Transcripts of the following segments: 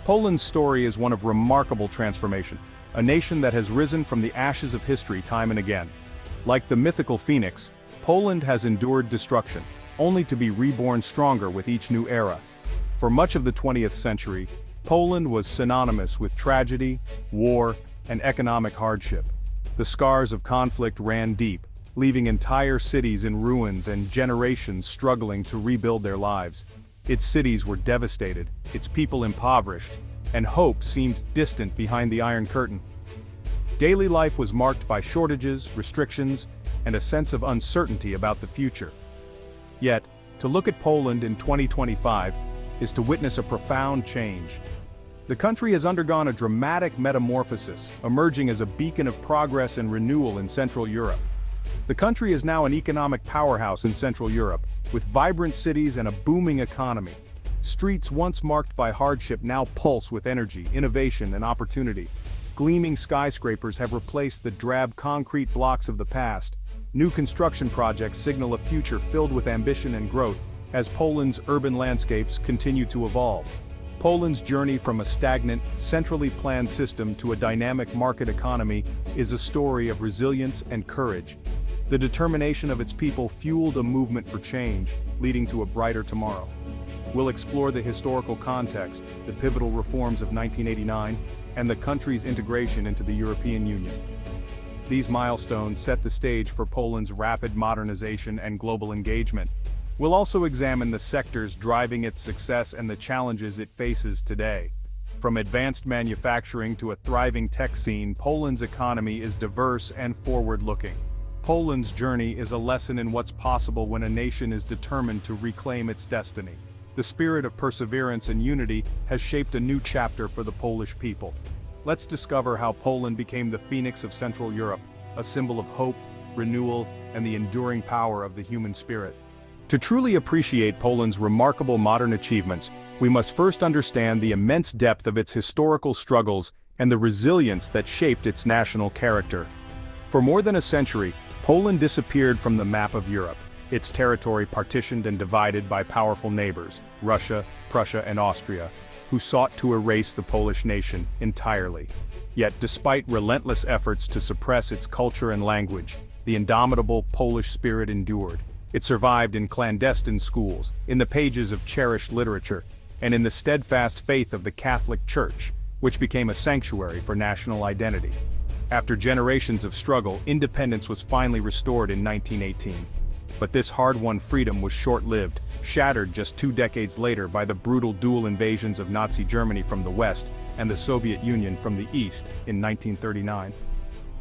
Poland's story is one of remarkable transformation, a nation that has risen from the ashes of history time and again. Like the mythical phoenix, Poland has endured destruction, only to be reborn stronger with each new era. For much of the 20th century, Poland was synonymous with tragedy, war, and economic hardship. The scars of conflict ran deep, leaving entire cities in ruins and generations struggling to rebuild their lives. Its cities were devastated, its people impoverished, and hope seemed distant behind the Iron Curtain. Daily life was marked by shortages, restrictions, and a sense of uncertainty about the future. Yet, to look at Poland in 2025 is to witness a profound change. The country has undergone a dramatic metamorphosis, emerging as a beacon of progress and renewal in Central Europe. The country is now an economic powerhouse in Central Europe, with vibrant cities and a booming economy. Streets once marked by hardship now pulse with energy, innovation, and opportunity. Gleaming skyscrapers have replaced the drab concrete blocks of the past. New construction projects signal a future filled with ambition and growth, as Poland's urban landscapes continue to evolve. Poland's journey from a stagnant, centrally planned system to a dynamic market economy is a story of resilience and courage. The determination of its people fueled a movement for change, leading to a brighter tomorrow. We'll explore the historical context, the pivotal reforms of 1989, and the country's integration into the European Union. These milestones set the stage for Poland's rapid modernization and global engagement. We'll also examine the sectors driving its success and the challenges it faces today. From advanced manufacturing to a thriving tech scene, Poland's economy is diverse and forward-looking. Poland's journey is a lesson in what's possible when a nation is determined to reclaim its destiny. The spirit of perseverance and unity has shaped a new chapter for the Polish people. Let's discover how Poland became the phoenix of Central Europe, a symbol of hope, renewal, and the enduring power of the human spirit. To truly appreciate Poland's remarkable modern achievements, we must first understand the immense depth of its historical struggles and the resilience that shaped its national character. For more than a century, Poland disappeared from the map of Europe, its territory partitioned and divided by powerful neighbors, Russia, Prussia, and Austria, who sought to erase the Polish nation entirely. Yet despite relentless efforts to suppress its culture and language, the indomitable Polish spirit endured. It survived in clandestine schools, in the pages of cherished literature, and in the steadfast faith of the Catholic Church, which became a sanctuary for national identity. After generations of struggle, independence was finally restored in 1918. But this hard-won freedom was short-lived, shattered just 2 decades later by the brutal dual invasions of Nazi Germany from the west and the Soviet Union from the east in 1939.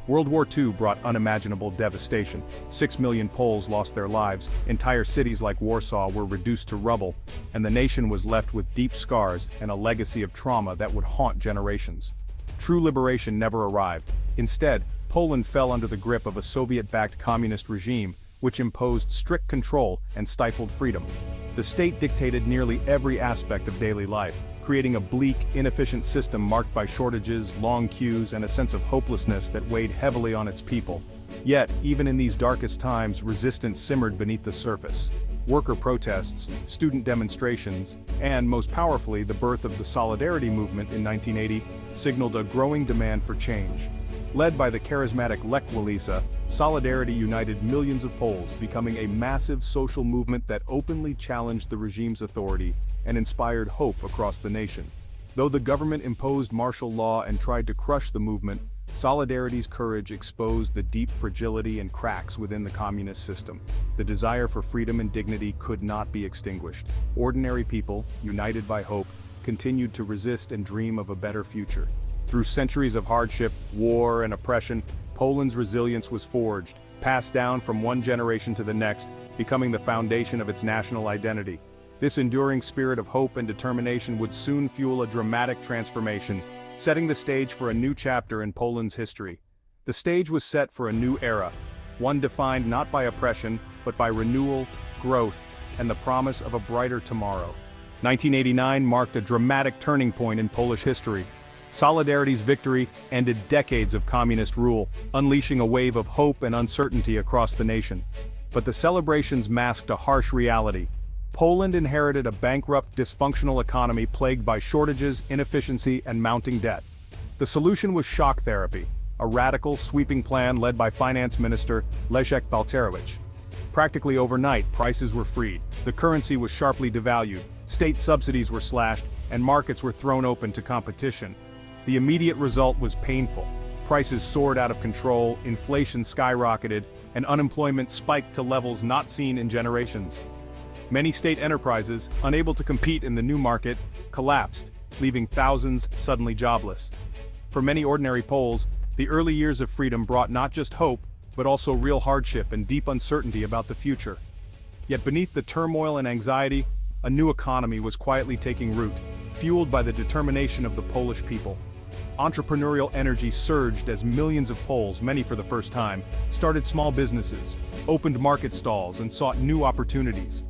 World War II brought unimaginable devastation. 6 million Poles lost their lives, entire cities like Warsaw were reduced to rubble, and the nation was left with deep scars and a legacy of trauma that would haunt generations. True liberation never arrived. Instead, Poland fell under the grip of a Soviet-backed communist regime, which imposed strict control and stifled freedom. The state dictated nearly every aspect of daily life, creating a bleak, inefficient system marked by shortages, long queues, and a sense of hopelessness that weighed heavily on its people. Yet, even in these darkest times, resistance simmered beneath the surface. Worker protests, student demonstrations, and, most powerfully, the birth of the Solidarity movement in 1980, signaled a growing demand for change. Led by the charismatic Lech Walesa, Solidarity united millions of Poles, becoming a massive social movement that openly challenged the regime's authority and inspired hope across the nation. Though the government imposed martial law and tried to crush the movement, Solidarity's courage exposed the deep fragility and cracks within the communist system. The desire for freedom and dignity could not be extinguished. Ordinary people, united by hope, continued to resist and dream of a better future. Through centuries of hardship, war, and oppression, Poland's resilience was forged, passed down from one generation to the next, becoming the foundation of its national identity. This enduring spirit of hope and determination would soon fuel a dramatic transformation, setting the stage for a new chapter in Poland's history. The stage was set for a new era, one defined not by oppression, but by renewal, growth, and the promise of a brighter tomorrow. 1989 marked a dramatic turning point in Polish history. Solidarity's victory ended decades of communist rule, unleashing a wave of hope and uncertainty across the nation. But the celebrations masked a harsh reality. Poland inherited a bankrupt, dysfunctional economy plagued by shortages, inefficiency, and mounting debt. The solution was shock therapy, a radical, sweeping plan led by Finance Minister Leszek Balcerowicz. Practically overnight, prices were freed, the currency was sharply devalued, state subsidies were slashed, and markets were thrown open to competition. The immediate result was painful. Prices soared out of control, inflation skyrocketed, and unemployment spiked to levels not seen in generations. Many state enterprises, unable to compete in the new market, collapsed, leaving thousands suddenly jobless. For many ordinary Poles, the early years of freedom brought not just hope, but also real hardship and deep uncertainty about the future. Yet beneath the turmoil and anxiety, a new economy was quietly taking root, fueled by the determination of the Polish people. Entrepreneurial energy surged as millions of Poles, many for the first time, started small businesses, opened market stalls, and sought new opportunities.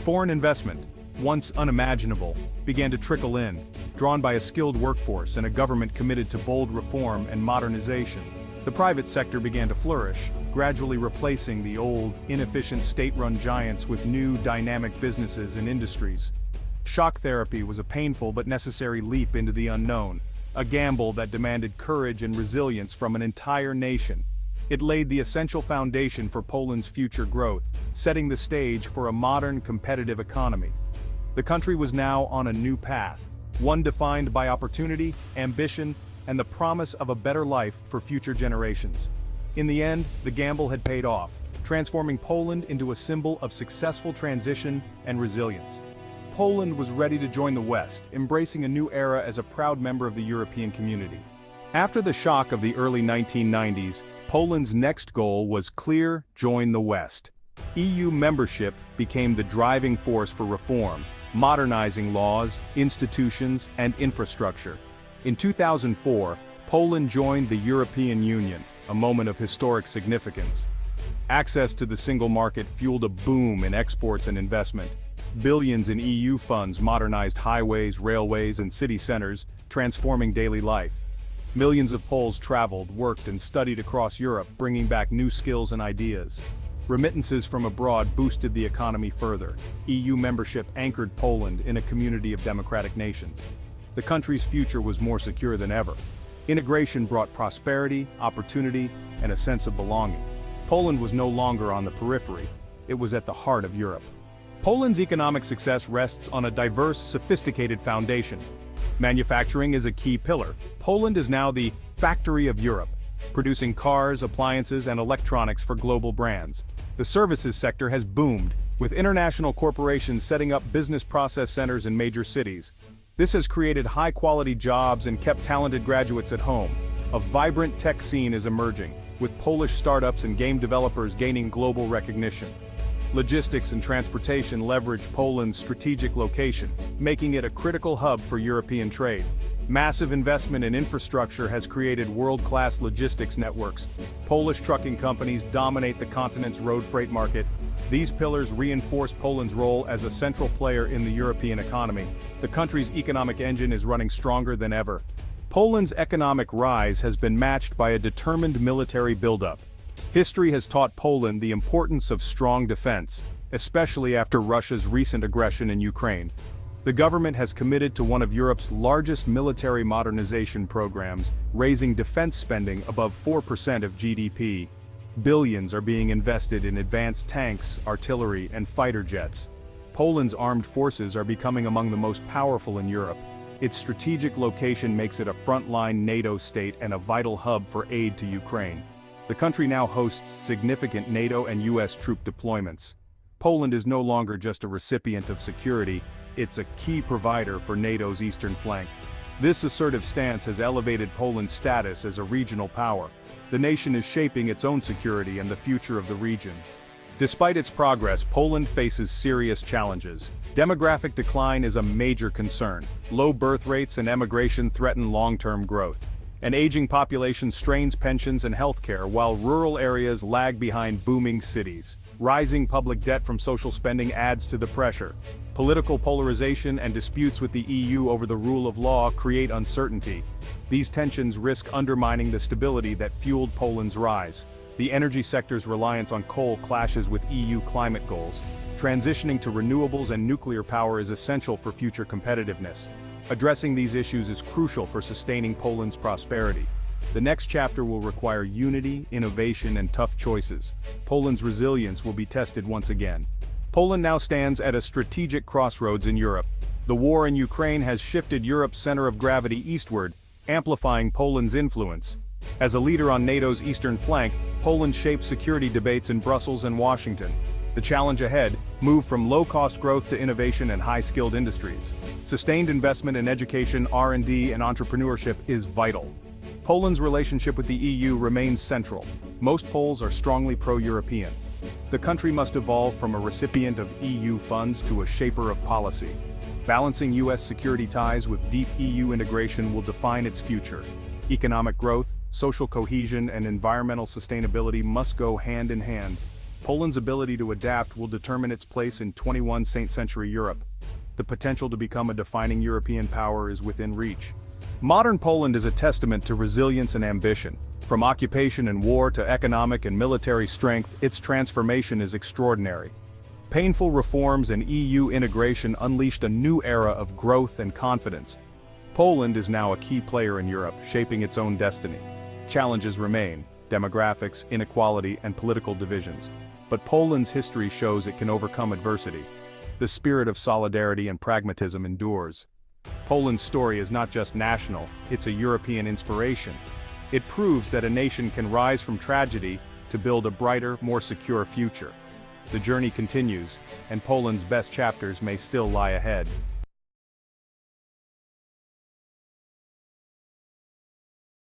Foreign investment, once unimaginable, began to trickle in, drawn by a skilled workforce and a government committed to bold reform and modernization. The private sector began to flourish, gradually replacing the old, inefficient state-run giants with new, dynamic businesses and industries. Shock therapy was a painful but necessary leap into the unknown, a gamble that demanded courage and resilience from an entire nation. It laid the essential foundation for Poland's future growth, setting the stage for a modern, competitive economy. The country was now on a new path, one defined by opportunity, ambition, and the promise of a better life for future generations. In the end, the gamble had paid off, transforming Poland into a symbol of successful transition and resilience. Poland was ready to join the West, embracing a new era as a proud member of the European community. After the shock of the early 1990s, Poland's next goal was clear: join the West. EU membership became the driving force for reform, modernizing laws, institutions, and infrastructure. In 2004, Poland joined the European Union, a moment of historic significance. Access to the single market fueled a boom in exports and investment. Billions in EU funds modernized highways, railways, and city centers, transforming daily life. Millions of Poles traveled, worked, and studied across Europe, bringing back new skills and ideas. Remittances from abroad boosted the economy further. EU membership anchored Poland in a community of democratic nations. The country's future was more secure than ever. Integration brought prosperity, opportunity, and a sense of belonging. Poland was no longer on the periphery, it was at the heart of Europe. Poland's economic success rests on a diverse, sophisticated foundation. Manufacturing is a key pillar. Poland is now the factory of Europe, producing cars, appliances, and electronics for global brands. The services sector has boomed, with international corporations setting up business process centers in major cities. This has created high-quality jobs and kept talented graduates at home. A vibrant tech scene is emerging, with Polish startups and game developers gaining global recognition. Logistics and transportation leverage Poland's strategic location, making it a critical hub for European trade. Massive investment in infrastructure has created world-class logistics networks. Polish trucking companies dominate the continent's road freight market. These pillars reinforce Poland's role as a central player in the European economy. The country's economic engine is running stronger than ever. Poland's economic rise has been matched by a determined military buildup. History has taught Poland the importance of strong defense, especially after Russia's recent aggression in Ukraine. The government has committed to one of Europe's largest military modernization programs, raising defense spending above 4% of GDP. Billions are being invested in advanced tanks, artillery, and fighter jets. Poland's armed forces are becoming among the most powerful in Europe. Its strategic location makes it a frontline NATO state and a vital hub for aid to Ukraine. The country now hosts significant NATO and US troop deployments. Poland is no longer just a recipient of security, it's a key provider for NATO's eastern flank. This assertive stance has elevated Poland's status as a regional power. The nation is shaping its own security and the future of the region. Despite its progress, Poland faces serious challenges. Demographic decline is a major concern. Low birth rates and emigration threaten long-term growth. An aging population strains pensions and healthcare, while rural areas lag behind booming cities. Rising public debt from social spending adds to the pressure. Political polarization and disputes with the EU over the rule of law create uncertainty. These tensions risk undermining the stability that fueled Poland's rise. The energy sector's reliance on coal clashes with EU climate goals. Transitioning to renewables and nuclear power is essential for future competitiveness. Addressing these issues is crucial for sustaining Poland's prosperity. The next chapter will require unity, innovation, and tough choices. Poland's resilience will be tested once again. Poland now stands at a strategic crossroads in Europe. The war in Ukraine has shifted Europe's center of gravity eastward, amplifying Poland's influence. As a leader on NATO's eastern flank, Poland shapes security debates in Brussels and Washington. The challenge ahead: move from low-cost growth to innovation and high-skilled industries. Sustained investment in education, R&D, and entrepreneurship is vital. Poland's relationship with the EU remains central. Most Poles are strongly pro-European. The country must evolve from a recipient of EU funds to a shaper of policy. Balancing US security ties with deep EU integration will define its future. Economic growth, social cohesion, and environmental sustainability must go hand in hand. Poland's ability to adapt will determine its place in 21st century Europe. The potential to become a defining European power is within reach. Modern Poland is a testament to resilience and ambition. From occupation and war to economic and military strength, its transformation is extraordinary. Painful reforms and EU integration unleashed a new era of growth and confidence. Poland is now a key player in Europe, shaping its own destiny. Challenges remain: demographics, inequality, and political divisions. But Poland's history shows it can overcome adversity. The spirit of solidarity and pragmatism endures. Poland's story is not just national, it's a European inspiration. It proves that a nation can rise from tragedy to build a brighter, more secure future. The journey continues, and Poland's best chapters may still lie ahead.